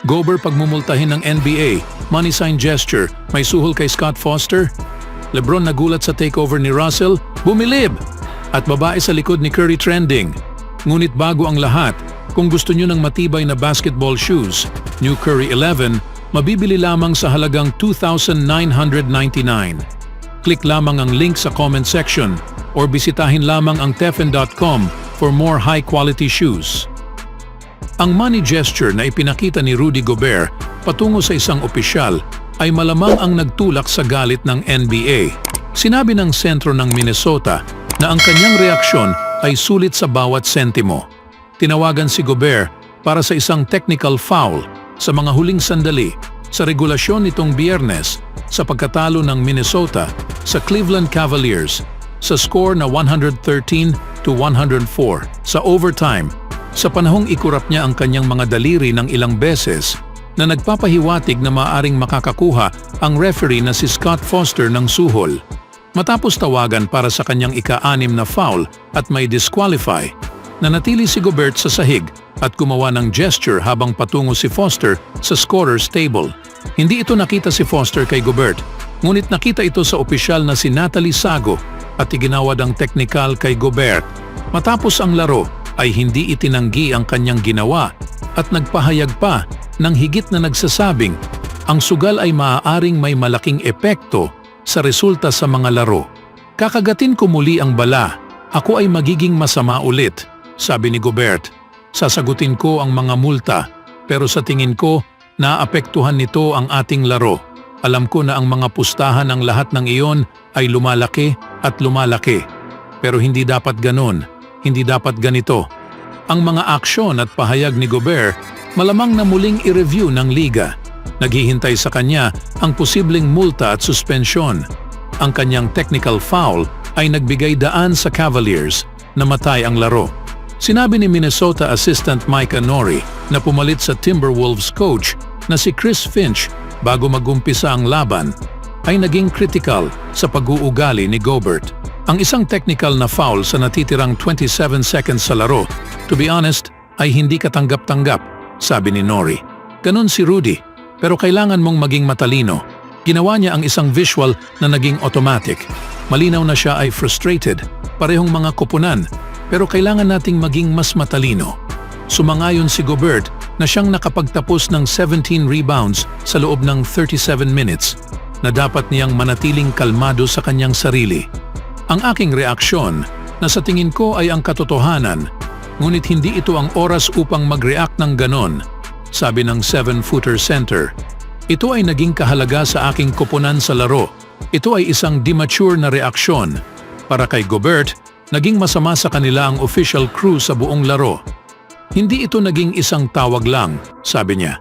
Gober pagmumultahin ng NBA, money sign gesture, may suhol kay Scott Foster. LeBron nagulat sa takeover ni Russell, bumilib! At babae sa likod ni Curry trending. Ngunit bago ang lahat, kung gusto nyo ng matibay na basketball shoes, New Curry 11, mabibili lamang sa halagang $2,999. Click lamang ang link sa comment section or bisitahin lamang ang tefen.com for more high-quality shoes. Ang money gesture na ipinakita ni Rudy Gobert patungo sa isang opisyal ay malamang ang nagtulak sa galit ng NBA. Sinabi ng sentro ng Minnesota na ang kanyang reaksyon ay sulit sa bawat sentimo. Tinawagan si Gobert para sa isang technical foul sa mga huling sandali sa regulasyon nitong Biyernes sa pagkatalo ng Minnesota sa Cleveland Cavaliers sa score na 113-104 sa overtime sa panahong ikurap niya ang kanyang mga daliri ng ilang beses na nagpapahiwatig na maaaring makakakuha ang referee na si Scott Foster ng suhol. Matapos tawagan para sa kanyang ika-6 na foul at may disqualify, nanatili si Gobert sa sahig at gumawa ng gesture habang patungo si Foster sa scorer's table. Hindi ito nakita si Foster kay Gobert, ngunit nakita ito sa opisyal na si Natalie Sago at iginawad ang teknikal kay Gobert. Matapos ang laro ay hindi itinanggi ang kanyang ginawa at nagpahayag pa ng higit na nagsasabing ang sugal ay maaaring may malaking epekto sa resulta sa mga laro. Kakagatin ko muli ang bala, ako ay magiging masama ulit, sabi ni Gobert. Sasagutin ko ang mga multa, pero sa tingin ko, naapektuhan nito ang ating laro. Alam ko na ang mga pustahan ng lahat ng iyon ay lumalaki at lumalaki. Pero hindi dapat ganon, hindi dapat ganito. Ang mga aksyon at pahayag ni Gobert malamang na muling i-review ng liga. Naghihintay sa kanya ang posibleng multa at suspensyon. Ang kanyang technical foul ay nagbigay daan sa Cavaliers na matay ang laro. Sinabi ni Minnesota assistant Mike Nori na pumalit sa Timberwolves coach na si Chris Finch bago magumpisa ang laban ay naging critical sa pag-uugali ni Gobert. Ang isang technical na foul sa natitirang 27 seconds sa laro, to be honest, ay hindi katanggap-tanggap, sabi ni Nori. Ganon si Rudy, pero kailangan mong maging matalino. Ginawa niya ang isang visual na naging automatic. Malinaw na siya ay frustrated, parehong mga koponan, pero kailangan nating maging mas matalino. Sumangayon si Gobert na siyang nakapagtapos ng 17 rebounds sa loob ng 37 minutes, na dapat niyang manatiling kalmado sa kanyang sarili. Ang aking reaksyon na sa tingin ko ay ang katotohanan, ngunit hindi ito ang oras upang mag-react ng ganon, sabi ng 7-footer center. Ito ay naging kahalaga sa aking koponan sa laro. Ito ay isang immature na reaksyon. Para kay Gobert, naging masama sa kanila ang official crew sa buong laro. Hindi ito naging isang tawag lang, sabi niya.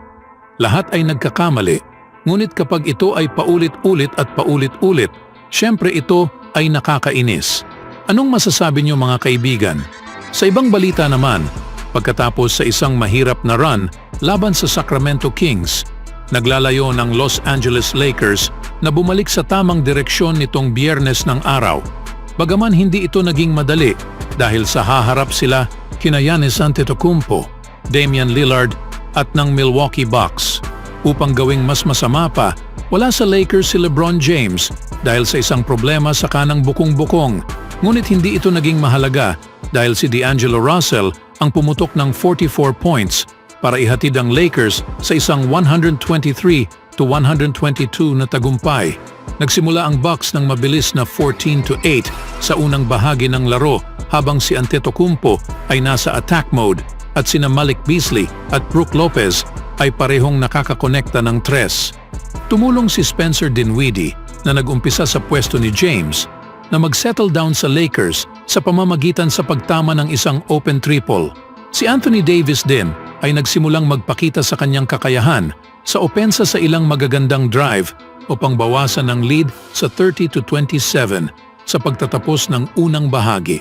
Lahat ay nagkakamali, ngunit kapag ito ay paulit-ulit at paulit-ulit, syempre ito ay nakakainis. Anong masasabi niyo mga kaibigan? Sa ibang balita naman, pagkatapos sa isang mahirap na run laban sa Sacramento Kings, naglalayo ng Los Angeles Lakers na bumalik sa tamang direksyon nitong Biyernes ng araw. Bagaman hindi ito naging madali dahil sa haharap sila kina Giannis Antetokounmpo, Damian Lillard at ng Milwaukee Bucks. Upang gawing mas masama pa, wala sa Lakers si LeBron James dahil sa isang problema sa kanang bukong-bukong. Ngunit hindi ito naging mahalaga dahil si D'Angelo Russell ang pumutok ng 44 points para ihatid ang Lakers sa isang 123-122 na tagumpay. Nagsimula ang Bucks ng mabilis na 14-8 sa unang bahagi ng laro habang si Antetokounmpo ay nasa attack mode at sina Malik Beasley at Brook Lopez ay parehong nakakakonekta ng tres. Tumulong si Spencer Dinwiddie na nag-umpisa sa pwesto ni James na mag-settle down sa Lakers sa pamamagitan sa pagtama ng isang open triple. Si Anthony Davis din ay nagsimulang magpakita sa kanyang kakayahan sa opensa sa ilang magagandang drive upang bawasan ang lead sa 30-27 sa pagtatapos ng unang bahagi.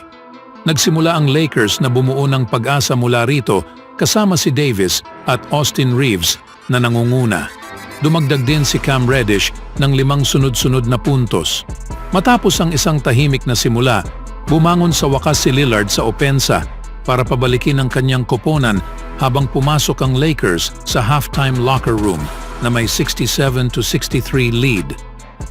Nagsimula ang Lakers na bumuo ng pag-asa mula rito kasama si Davis at Austin Reeves na nangunguna. Dumagdag din si Cam Reddish ng 5 sunod-sunod na puntos. Matapos ang isang tahimik na simula, bumangon sa wakas si Lillard sa opensa para pabalikin ang kanyang koponan habang pumasok ang Lakers sa halftime locker room na may 67-63 lead.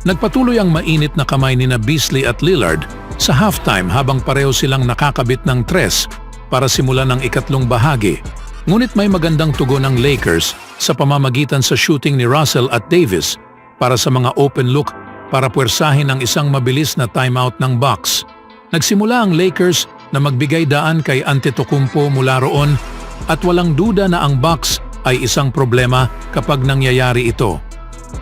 Nagpatuloy ang mainit na kamay nina Beasley at Lillard sa halftime habang pareho silang nakakabit ng tres para simulan ang ikatlong bahagi. Ngunit may magandang tugon ng Lakers sa pamamagitan sa shooting ni Russell at Davis para sa mga open look para puwersahin ang isang mabilis na timeout ng Bucks. Nagsimula ang Lakers na magbigay daan kay Antetokounmpo mula roon at walang duda na ang Bucks ay isang problema kapag nangyayari ito.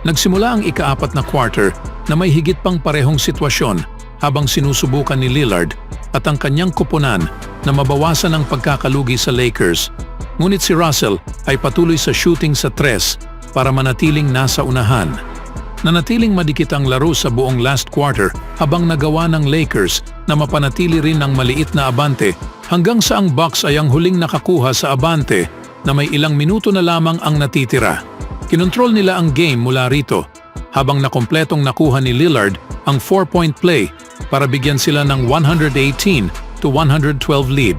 Nagsimula ang ika-4 na quarter na may higit pang parehong sitwasyon habang sinusubukan ni Lillard at ang kanyang kupunan na mabawasan ang pagkakalugi sa Lakers. Ngunit si Russell ay patuloy sa shooting sa tres para manatiling nasa unahan. Nanatiling madikit ang laro sa buong last quarter habang nagawa ng Lakers na mapanatili rin ng maliit na abante hanggang sa ang Bucks ay ang huling nakakuha sa abante na may ilang minuto na lamang ang natitira. Kinontrol nila ang game mula rito habang nakompletong nakuha ni Lillard ang 4-point play para bigyan sila ng 118-112 lead.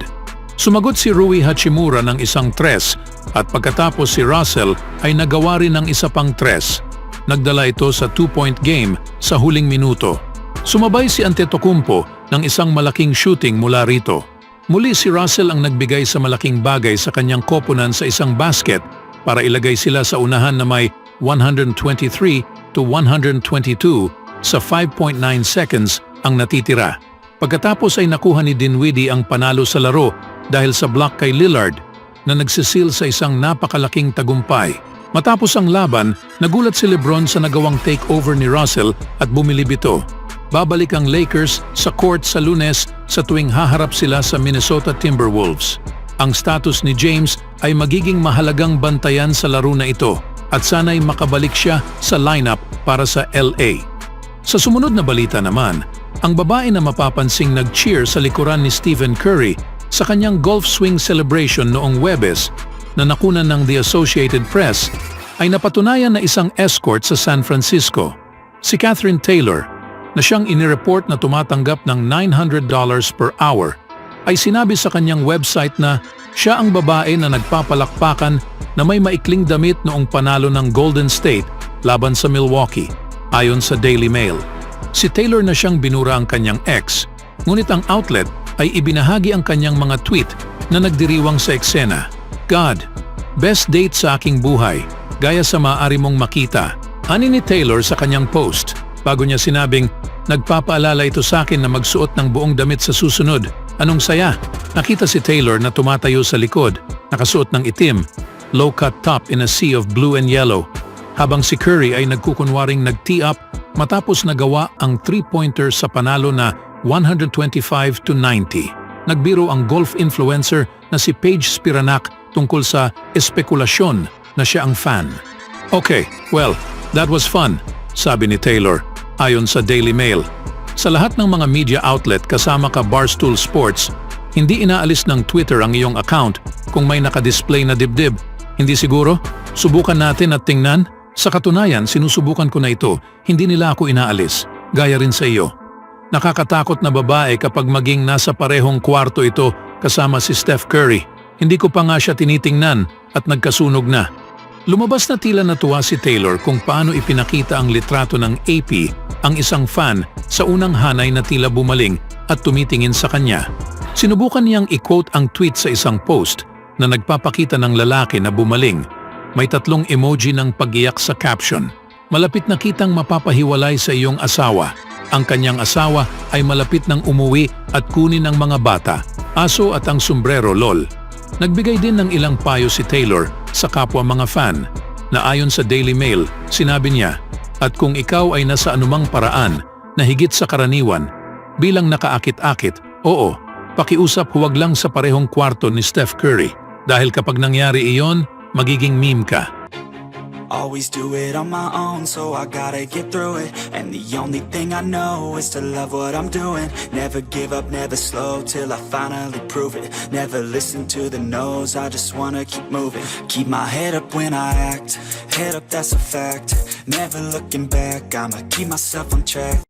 Sumagot si Rui Hachimura ng isang tres at pagkatapos si Russell ay nagawa rin ng isa pang tres. Nagdala ito sa 2-point game sa huling minuto. Sumabay si Antetokounmpo ng isang malaking shooting mula rito. Muli si Russell ang nagbigay sa malaking bagay sa kanyang koponan sa isang basket para ilagay sila sa unahan na may 123-122 sa 5.9 seconds ang natitira. Pagkatapos ay nakuha ni Dinwiddie ang panalo sa laro dahil sa block kay Lillard na nagsisil sa isang napakalaking tagumpay. Matapos ang laban, nagulat si LeBron sa nagawang takeover ni Russell at bumilib ito. Babalik ang Lakers sa court sa Lunes sa tuwing haharap sila sa Minnesota Timberwolves. Ang status ni James ay magiging mahalagang bantayan sa laro na ito at sana'y makabalik siya sa lineup para sa LA. Sa sumunod na balita naman, ang babae na mapapansing nag-cheer sa likuran ni Stephen Curry sa kanyang golf swing celebration noong Huwebes na nakunan ng The Associated Press ay napatunayan na isang escort sa San Francisco. Si Catherine Taylor, na siyang inireport na tumatanggap ng $900 per hour, ay sinabi sa kanyang website na siya ang babae na nagpapalakpakan na may maikling damit noong panalo ng Golden State laban sa Milwaukee, ayon sa Daily Mail. Si Taylor na siyang binura ang kanyang ex, ngunit ang outlet ay ibinahagi ang kanyang mga tweet na nagdiriwang sa eksena. God, best date sa aking buhay, gaya sa maaari mong makita. Ani ni Taylor sa kanyang post, bago niya sinabing, nagpapaalala ito sa akin na magsuot ng buong damit sa susunod. Anong saya? Nakita si Taylor na tumatayo sa likod, nakasuot ng itim, low-cut top in a sea of blue and yellow, habang si Curry ay nagkukunwaring nag-tee up matapos nagawa ang 3-pointer sa panalo na 125-90. Nagbiro ang golf influencer na si Paige Spiranak tungkol sa espekulasyon na siya ang fan. Okay, well, that was fun, sabi ni Taylor, ayon sa Daily Mail. Sa lahat ng mga media outlet kasama ka Barstool Sports, hindi inaalis ng Twitter ang iyong account kung may nakadisplay na dibdib. Hindi siguro? Subukan natin at tingnan. Sa katunayan, sinusubukan ko na ito, hindi nila ako inaalis. Gaya rin sa iyo. Nakakatakot na babae kapag maging nasa parehong kwarto ito kasama si Steph Curry. Hindi ko pa nga siya tinitingnan at nagkasunog na. Lumabas na tila natuwa si Taylor kung paano ipinakita ang litrato ng AP ang isang fan sa unang hanay na tila bumaling at tumitingin sa kanya. Sinubukan niyang i-quote ang tweet sa isang post na nagpapakita ng lalaki na bumaling. May 3 emoji ng pag-iyak sa caption. Malapit na kitang mapapahiwalay sa iyong asawa. Ang kanyang asawa ay malapit nang umuwi at kunin ang mga bata, aso at ang sombrero lol. Nagbigay din ng ilang payo si Taylor sa kapwa mga fan na ayon sa Daily Mail, sinabi niya, at kung ikaw ay nasa anumang paraan na higit sa karaniwan, bilang nakaakit-akit, oo, pakiusap huwag lang sa parehong kwarto ni Steph Curry dahil kapag nangyari iyon, magiging meme ka. Always do it on my own, so I gotta get through it. And the only thing I know is to love what I'm doing. Never give up, never slow, till I finally prove it. Never listen to the no's, I just wanna keep moving. Keep my head up when I act, head up, that's a fact. Never looking back, I'ma keep myself on track.